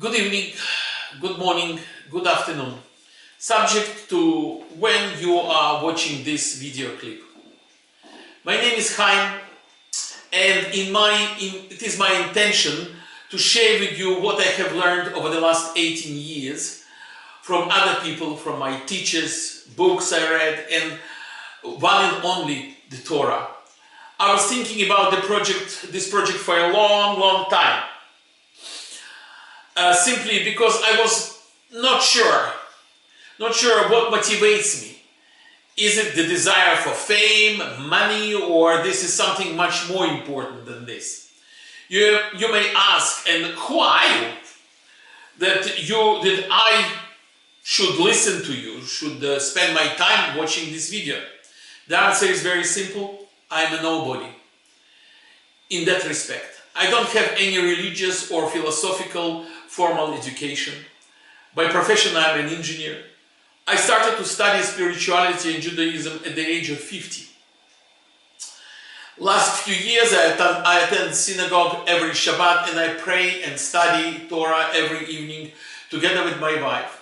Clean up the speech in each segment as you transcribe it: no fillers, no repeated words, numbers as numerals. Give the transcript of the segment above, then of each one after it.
Good evening, good morning, good afternoon. Subject to when you are watching this video clip. My name is Chaim, and it is my intention to share with you what I have learned over the last 18 years from other people, from my teachers, books I read, and one and only the Torah. I was thinking about this project for a long time. Simply because I was not sure what motivates me. Is it the desire for fame, money, or this is something much more important than this? You may ask, and who are you that I should listen to you, should spend my time watching this video? The answer is very simple. I'm a nobody. In that respect, I don't have any religious or philosophical formal education. By profession, I'm an engineer. I started to study spirituality and Judaism at the age of 50. Last few years, I attend synagogue every Shabbat, and I pray and study Torah every evening together with my wife.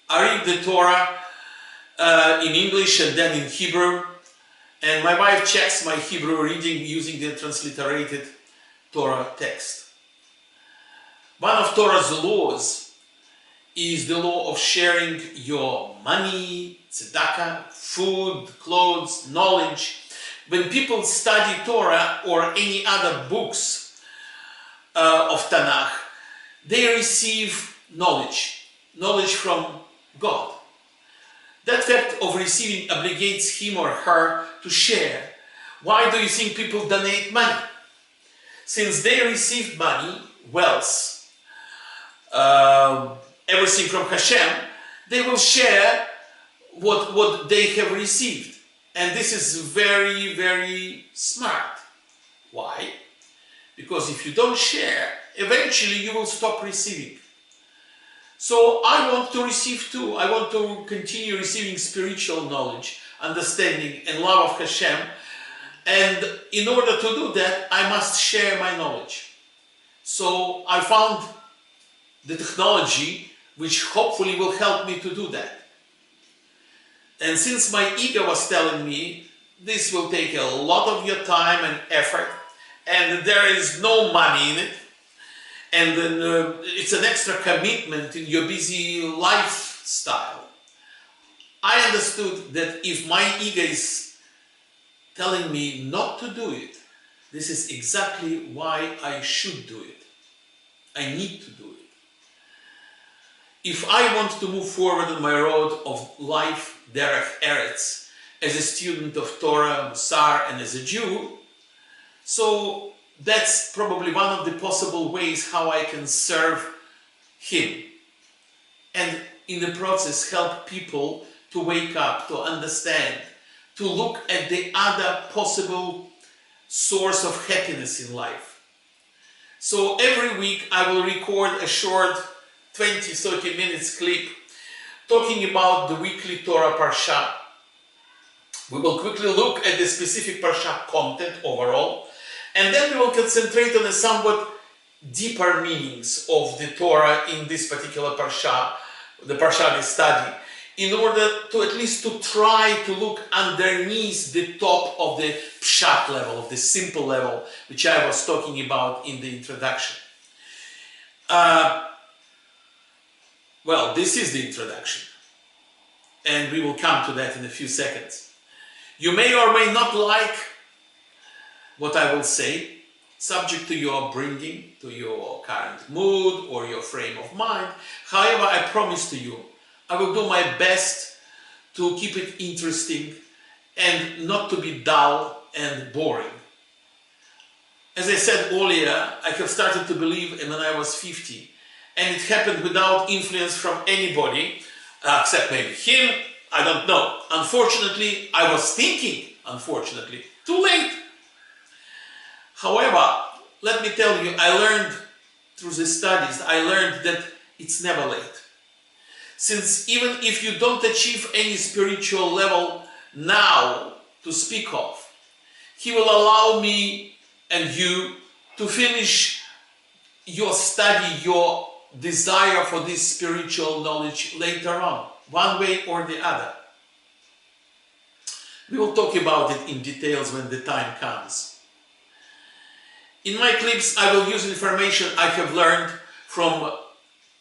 I read the Torah in English and then in Hebrew, and my wife checks my Hebrew reading using the transliterated Torah text. One of Torah's laws is the law of sharing your money, tzedakah, food, clothes, knowledge. When people study Torah or any other books of Tanakh, they receive knowledge from God. That fact of receiving obligates him or her to share. Why do you think people donate money? Since they received money, wealth, everything from Hashem, they will share what they have received. And this is very, very smart. Why? Because if you don't share, eventually you will stop receiving. So I want to receive too. I want to continue receiving spiritual knowledge, understanding, and love of Hashem. And in order to do that, I must share my knowledge. So I found the technology which hopefully will help me to do that. And since my ego was telling me this will take a lot of your time and effort, and there is no money in it, and then it's an extra commitment in your busy lifestyle, I understood that if my ego is telling me not to do it, this is exactly why I should do it. I need to do it. If I want to move forward on my road of life, derech eretz, as a student of Torah, Musar, and as a Jew, so that's probably one of the possible ways how I can serve Him. And in the process, help people to wake up, to understand, to look at the other possible source of happiness in life. So every week I will record a short 20-30 minutes clip talking about the weekly Torah Parsha. We will quickly look at the specific Parsha content overall, and then we will concentrate on the somewhat deeper meanings of the Torah in this particular Parsha, the Parsha we study, in order to at least to try to look underneath the top of the pshat level, of the simple level, which I was talking about in the introduction. Well, this is the introduction, and we will come to that in a few seconds. You may or may not like what I will say, subject to your bringing, to your current mood or your frame of mind. However, I promise to you, I will do my best to keep it interesting and not to be dull and boring. As I said earlier, I have started to believe when I was 50. And it happened without influence from anybody, except maybe him, I don't know. Unfortunately, I was thinking, too late. However, let me tell you, I learned through the studies, that it's never late. Since even if you don't achieve any spiritual level now to speak of, He will allow me and you to finish your study, your desire for this spiritual knowledge later on, one way or the other. We will talk about it in details when the time comes. In my clips, I will use information I have learned from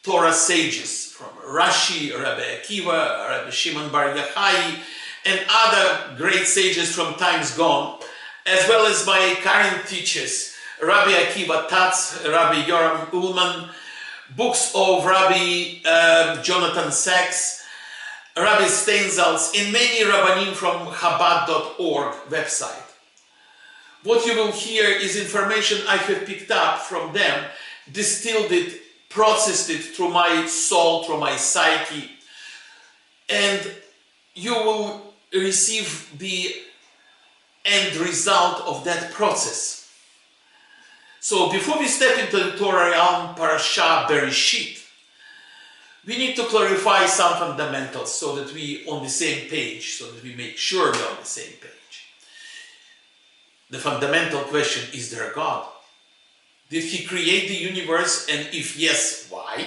Torah sages, from Rashi, Rabbi Akiva, Rabbi Shimon Bar Yochai, and other great sages from times gone, as well as my current teachers, Rabbi Akiva Tatz, Rabbi Yoram Ullman, books of Rabbi Jonathan Sachs, Rabbi Steinsaltz, and many Rabbanim from Chabad.org website. What you will hear is information I have picked up from them, distilled it, processed it through my soul, through my psyche, and you will receive the end result of that process. So before we step into the Torah realm, Parasha Bereshit, we need to clarify some fundamentals so that we are on the same page, so that we make sure we're on the same page. The fundamental question, is there a God? Did he create the universe, and if yes, why?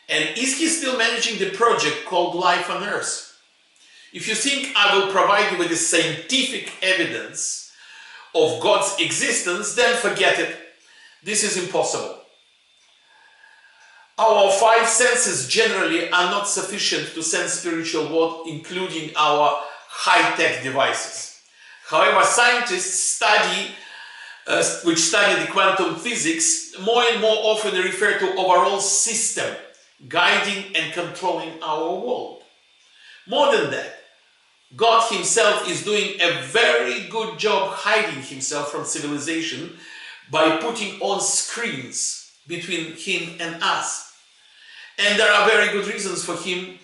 And is he still managing the project called life on earth? If you think I will provide you with the scientific evidence of God's existence, then forget it. This is impossible. Our five senses generally are not sufficient to sense spiritual world, including our high-tech devices. However, scientists which study the quantum physics more and more often refer to overall system guiding and controlling our world. More than that, God himself is doing a very good job hiding himself from civilization by putting on screens between him and us. And there are very good reasons for him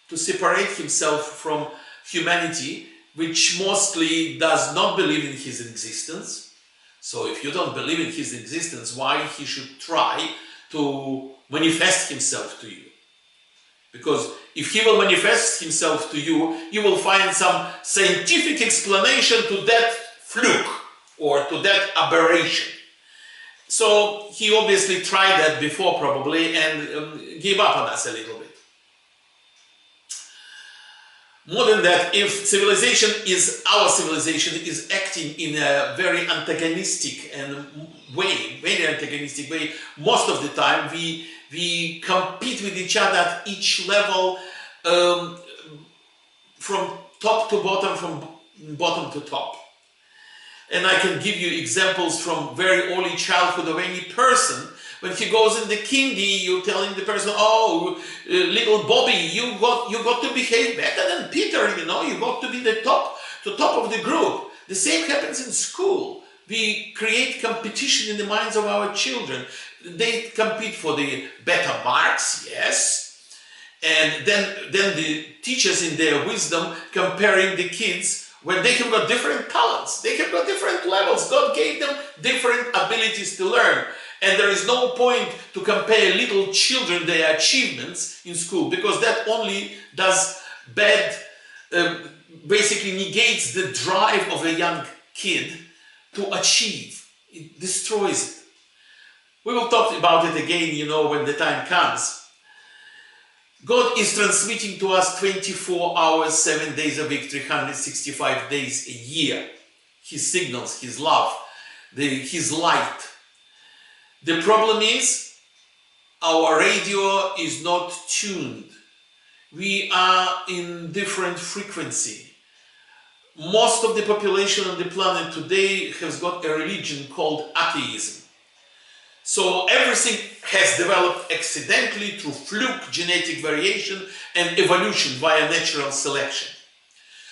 to separate himself from humanity, which mostly does not believe in his existence. So if you don't believe in his existence, why he should try to manifest himself to you? Because if he will manifest himself to you, you will find some scientific explanation to that fluke or to that aberration. So he obviously tried that before probably and gave up on us a little bit. More than that, if our civilization is acting in a very antagonistic way, most of the time we compete with each other at each level, from top to bottom, from bottom to top. And I can give you examples from very early childhood of any person. When he goes in the kindy, you're telling the person, oh, little Bobby, you got to behave better than Peter, you know, you got to be the top of the group. The same happens in school. We create competition in the minds of our children. They compete for the better marks, yes. And then the teachers in their wisdom comparing the kids when they have got different talents, they have got different levels. God gave them different abilities to learn. And there is no point to compare little children, their achievements in school, because that only does bad, basically negates the drive of a young kid to achieve. It destroys it. We will talk about it again, you know, when the time comes. God is transmitting to us 24 hours, 7 days a week, 365 days a year. His signals, his love, his light. The problem is, our radio is not tuned. We are in different frequency. Most of the population on the planet today has got a religion called atheism. So everything has developed accidentally through fluke, genetic variation, and evolution via natural selection.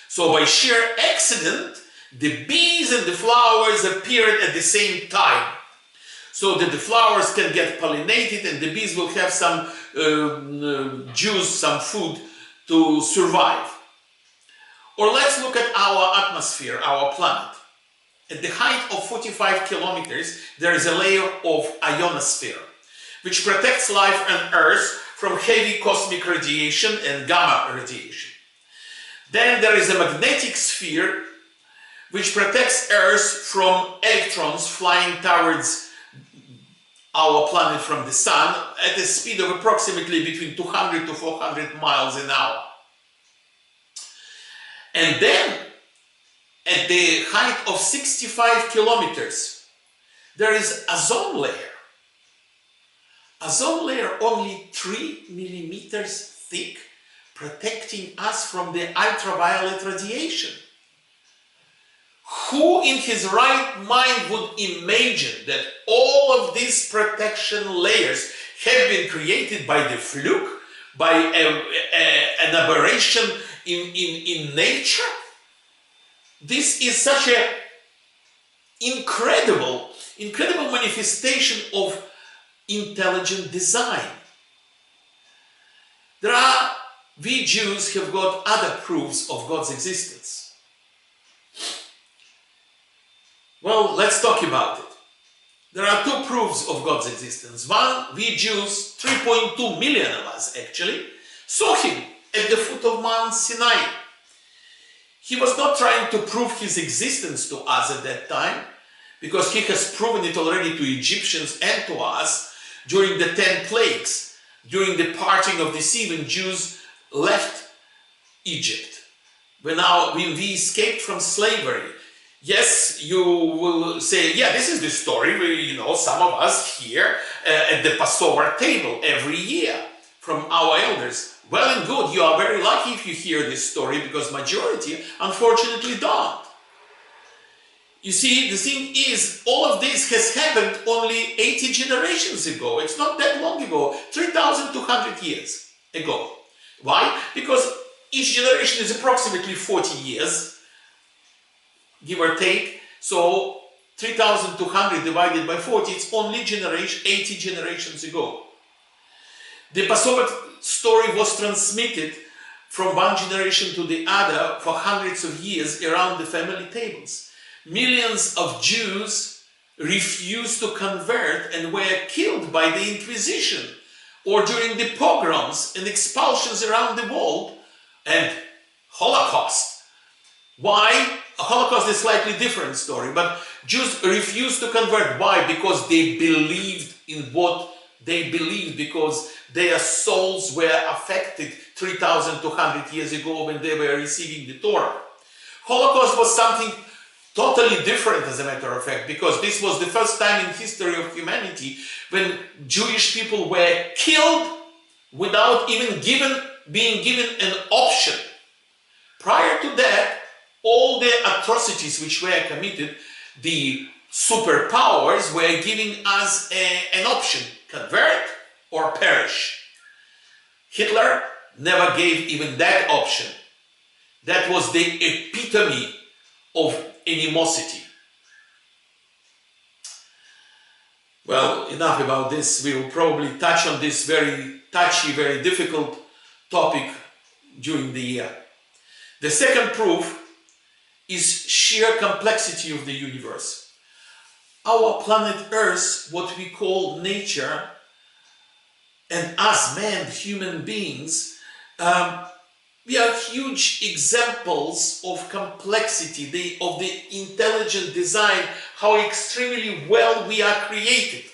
So by sheer accident, the bees and the flowers appeared at the same time, so that the flowers can get pollinated and the bees will have some juice, some food to survive. Or let's look at our atmosphere, our planet. At the height of 45 kilometers, there is a layer of ionosphere, which protects life on Earth from heavy cosmic radiation and gamma radiation. Then there is a magnetic sphere, which protects Earth from electrons flying towards our planet from the sun at a speed of approximately between 200 to 400 miles an hour. And then, at the height of 65 kilometers, there is ozone layer. Ozone layer only 3 millimeters thick, protecting us from the ultraviolet radiation. Who in his right mind would imagine that all of these protection layers have been created by the fluke, by an aberration in nature? This is such an incredible manifestation of intelligent design. We Jews have got other proofs of God's existence. Well, let's talk about it. There are two proofs of God's existence. One, we Jews, 3.2 million of us actually, saw him at the foot of Mount Sinai. He was not trying to prove his existence to us at that time, because he has proven it already to Egyptians and to us during the 10 plagues, during the parting of the sea when Jews left Egypt, when we escaped from slavery. Yes, you will say, yeah, this is the story where, some of us here at the Passover table every year from our elders. Well and good, you are very lucky if you hear this story, because majority, unfortunately, don't. You see, the thing is, all of this has happened only 80 generations ago. It's not that long ago, 3,200 years ago. Why? Because each generation is approximately 40 years, give or take. So 3,200 divided by 40, it's only 80 generations ago. The Passover story was transmitted from one generation to the other for hundreds of years around the family tables. Millions of Jews refused to convert and were killed by the Inquisition or during the pogroms and expulsions around the world, and Holocaust. Why? Holocaust is a slightly different story, but Jews refused to convert. Why? Because they believed in what they believed, because their souls were affected 3,200 years ago when they were receiving the Torah. Holocaust was something totally different, as a matter of fact, because this was the first time in history of humanity when Jewish people were killed without even being given an option. Prior to that, all the atrocities which were committed, the superpowers were giving us an option: convert or perish. Hitler never gave even that option. That was the epitome of animosity. Well, enough about this. We will probably touch on this very touchy, very difficult topic during the year. The second proof is sheer complexity of the universe. Our planet Earth, what we call nature, and us, man, human beings, we are huge examples of complexity, of the intelligent design, how extremely well we are created.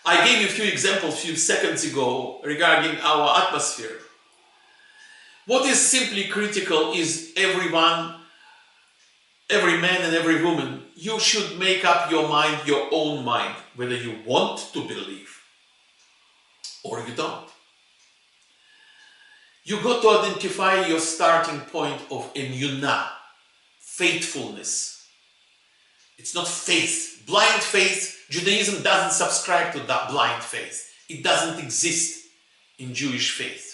I gave you a few examples a few seconds ago regarding our atmosphere. What is simply critical is every man and every woman, you should make up your mind, your own mind, whether you want to believe or you don't. You got to identify your starting point of emunah, faithfulness. It's not faith. Blind faith, Judaism doesn't subscribe to that blind faith. It doesn't exist in Jewish faith.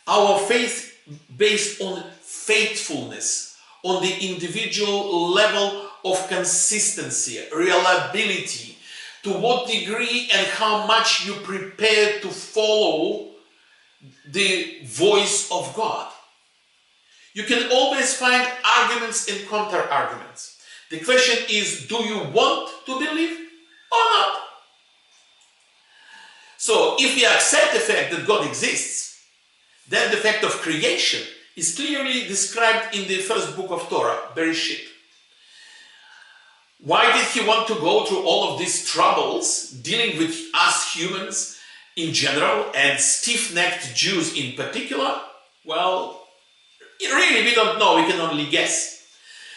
Our faith based on faithfulness, on the individual level of consistency, reliability, to what degree and how much you prepare to follow the voice of God. You can always find arguments and counter-arguments. The question is, do you want to believe or not? So, if we accept the fact that God exists, then the fact of creation is clearly described in the first book of Torah, Bereshit. Why did he want to go through all of these troubles dealing with us humans in general and stiff-necked Jews in particular? Well, really, we don't know, we can only guess.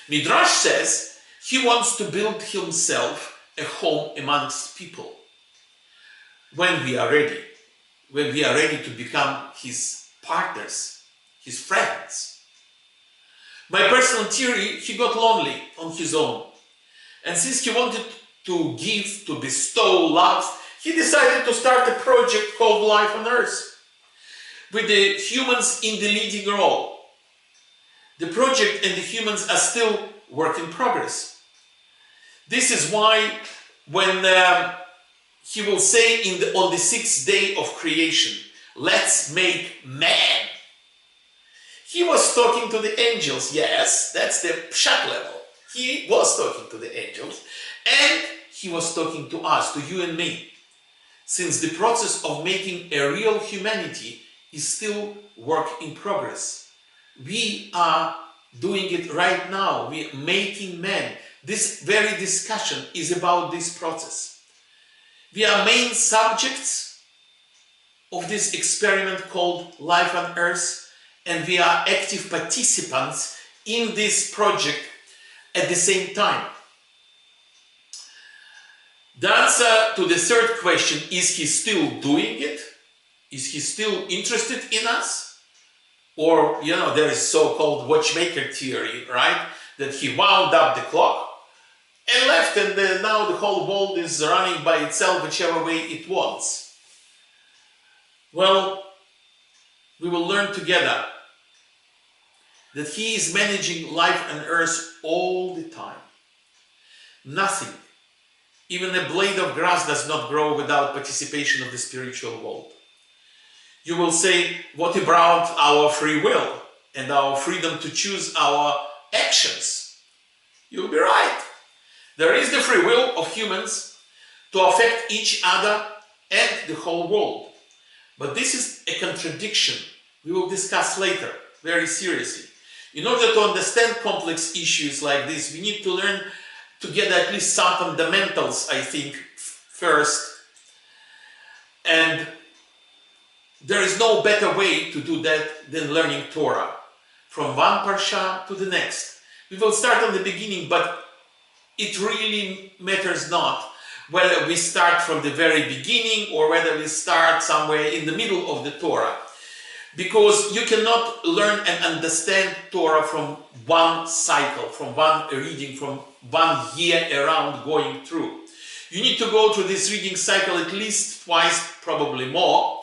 Midrash says he wants to build himself a home amongst people. When we are ready to become his partners, his friends. My personal theory, he got lonely on his own. And since he wanted to give, to bestow love, he decided to start a project called Life on Earth, with the humans in the leading role. The project and the humans are still work in progress. This is why when he will say on the 6th day of creation, let's make man. He was talking to the angels, yes, that's the pshat level. He was talking to the angels, and he was talking to us, to you and me. Since the process of making a real humanity is still work in progress. We are doing it right now. We are making man. This very discussion is about this process. We are main subjects of this experiment called Life on Earth, and we are active participants in this project at the same time. The answer to the third question, is he still doing it? Is he still interested in us? Or, there is so-called watchmaker theory, right? That he wound up the clock and left, and now the whole world is running by itself whichever way it wants. Well, we will learn together that he is managing life on earth all the time. Nothing, even a blade of grass, does not grow without participation of the spiritual world. You will say, what about our free will and our freedom to choose our actions? You'll be right. There is the free will of humans to affect each other and the whole world. But this is a contradiction we will discuss later, very seriously. In order to understand complex issues like this, we need to learn together at least some fundamentals, I think, first. And there is no better way to do that than learning Torah, from one parsha to the next. We will start on the beginning, but it really matters not whether we start from the very beginning or whether we start somewhere in the middle of the Torah. Because you cannot learn and understand Torah from one cycle, from one reading, from 1 year around going through. You need to go through this reading cycle at least twice, probably more,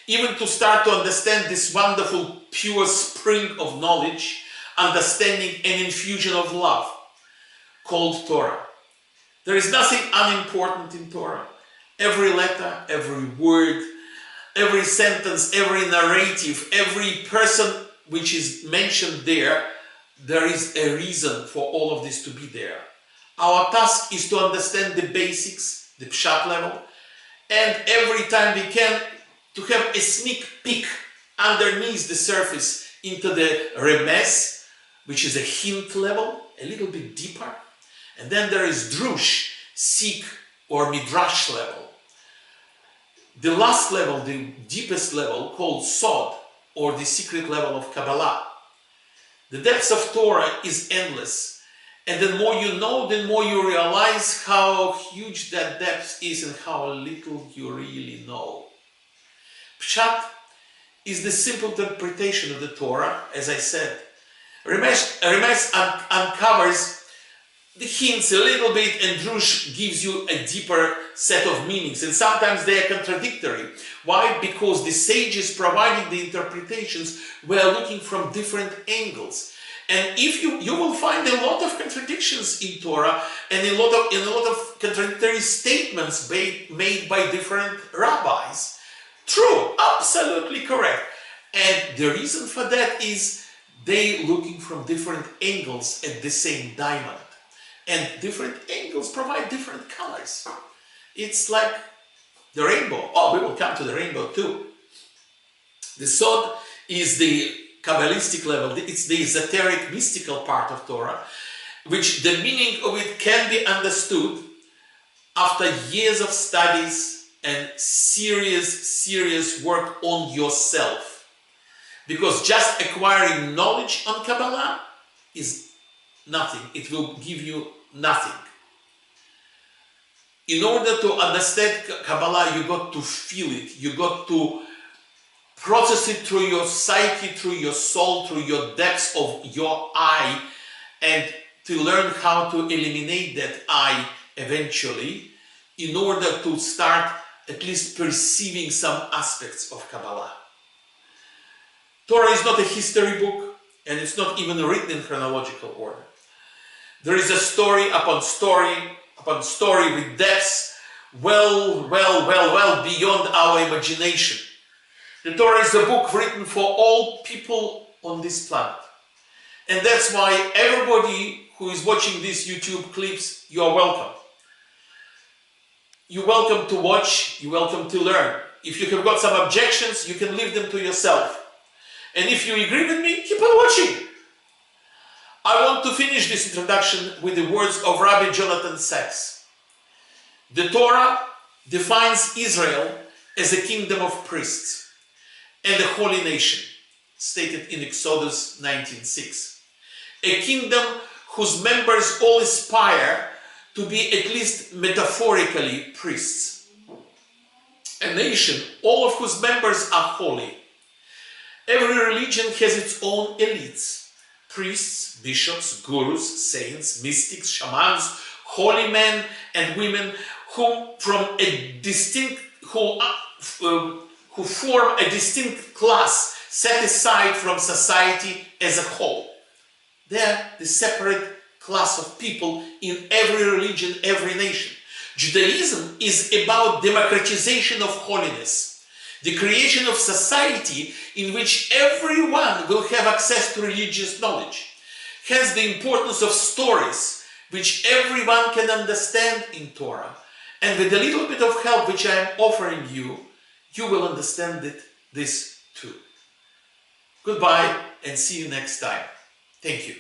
even to start to understand this wonderful, pure spring of knowledge, understanding and infusion of love, called Torah. There is nothing unimportant in Torah. Every letter, every word, every sentence, every narrative, every person which is mentioned there, there is a reason for all of this to be there. Our task is to understand the basics, the pshat level, and every time we can, to have a sneak peek underneath the surface into the remes, which is a hint level, a little bit deeper. And then there is drush, seek, or midrash level. The last level, the deepest level, called Sod, or the secret level of Kabbalah. The depths of Torah is endless. And the more you know, the more you realize how huge that depth is and how little you really know. Pshat is the simple interpretation of the Torah, as I said. Remes uncovers the hints a little bit, and drush gives you a deeper set of meanings, and sometimes they are contradictory. Why? Because the sages providing the interpretations were looking from different angles. And if you will find a lot of contradictions in Torah and a lot of contradictory statements made by different rabbis. True, absolutely correct. And the reason for that is they looking from different angles at the same diamond. And different angles provide different colors. It's like the rainbow. Oh, we will come to the rainbow too. The Sod is the Kabbalistic level. It's the esoteric, mystical part of Torah. which the meaning of it can be understood after years of studies and serious work on yourself. Because just acquiring knowledge on Kabbalah is nothing. It will give you nothing. In order to understand Kabbalah, you got to feel it. You got to process it through your psyche, through your soul, through your depths of your I, and to learn how to eliminate that I eventually, in order to start at least perceiving some aspects of Kabbalah. Torah is not a history book, and it's not even written in chronological order. There is a story upon story upon story with depths well beyond our imagination. The Torah is a book written for all people on this planet. And that's why everybody who is watching these YouTube clips, you are welcome. You're welcome to watch, you're welcome to learn. If you have got some objections, you can leave them to yourself. And if you agree with me, keep on watching. I want to finish this introduction with the words of Rabbi Jonathan Sacks. The Torah defines Israel as a kingdom of priests and a holy nation, stated in Exodus 19:6. A kingdom whose members all aspire to be at least metaphorically priests. A nation, all of whose members are holy. Every religion has its own elites. Priests, bishops, gurus, saints, mystics, shamans, holy men and women who form a distinct class set aside from society as a whole. They're the separate class of people in every religion, every nation. Judaism is about democratization of holiness, the creation of society in which everyone will have access to religious knowledge. Hence the importance of stories which everyone can understand in Torah. And with a little bit of help which I am offering you, you will understand this too. Goodbye and see you next time. Thank you.